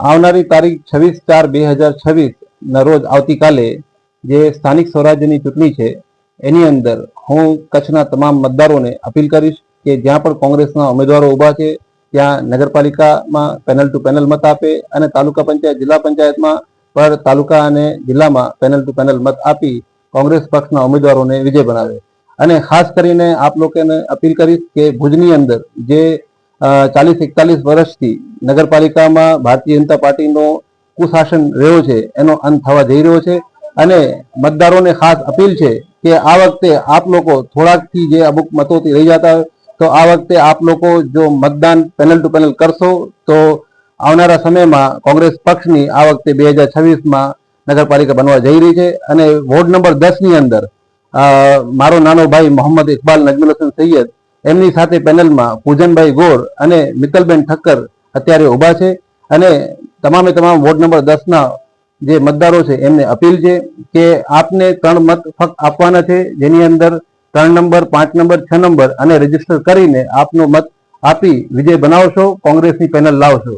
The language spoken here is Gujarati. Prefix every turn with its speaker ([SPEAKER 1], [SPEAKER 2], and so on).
[SPEAKER 1] આવનારી તારીખ 26/4/2026 ના રોજ આવતીકાલે જે સ્થાનિક સ્વરાજ્યની ચૂંટણી છે એની અંદર હું કચ્છના તમામ મતદારોને અપીલ કરીશ કે જ્યાં પણ કોંગ્રેસના ઉમેદવારો ઊભા છે ત્યાં નગરપાલિકામાં પેનલ ટુ પેનલ મત આપે અને તાલુકા પંચાયત જિલ્લા પંચાયતમાં પર તાલુકા અને જિલ્લામાં પેનલ ટુ પેનલ મત આપી કોંગ્રેસ પક્ષના ઉમેદવારોને વિજય બનાવે. અને ખાસ કરીને આપ લોકોને અપીલ કરીશ કે ભુજની અંદર જે 40-41 વર્ષથી નગરપાલિકામાં ભારતીય જનતા પાર્ટીનો કુશાસન રહ્યો છે એનો અંત થવા જઈ રહ્યો છે અને મતદારોને ખાસ અપીલ છે કે આ વખતે આપ લોકો થોડાકથી જે અમુક મતોથી રહી જતા હોય તો આ વખતે આપ લોકો જો મતદાન પેનલ ટુ પેનલ કરશો તો આવનારા સમયમાં કોંગ્રેસ પક્ષની આ વખતે 2026માં નગરપાલિકા બનવા જઈ રહી છે. અને વોર્ડ નંબર 10 ની અંદર મારો નાનો ભાઈ મોહમ્મદ ઇકબાલ નજમુલ હસન સૈયદ એમની સાથે પેનલમાં પૂજનભાઈ ગોર અને મિત્તલબેન ઠક્કર અત્યારે ઊભા છે. અને તમામે તમામ વોર્ડ નંબર 10ના જે મતદારો છે એમને અપીલ છે કે આપને 3 મત ફક્ત આપવાના છે, જેની અંદર 3 નંબર 5 નંબર 6 નંબર અને રજીસ્ટર કરીને આપનો મત આપી વિજય બનાવશો, કોંગ્રેસની પેનલ લાવશો.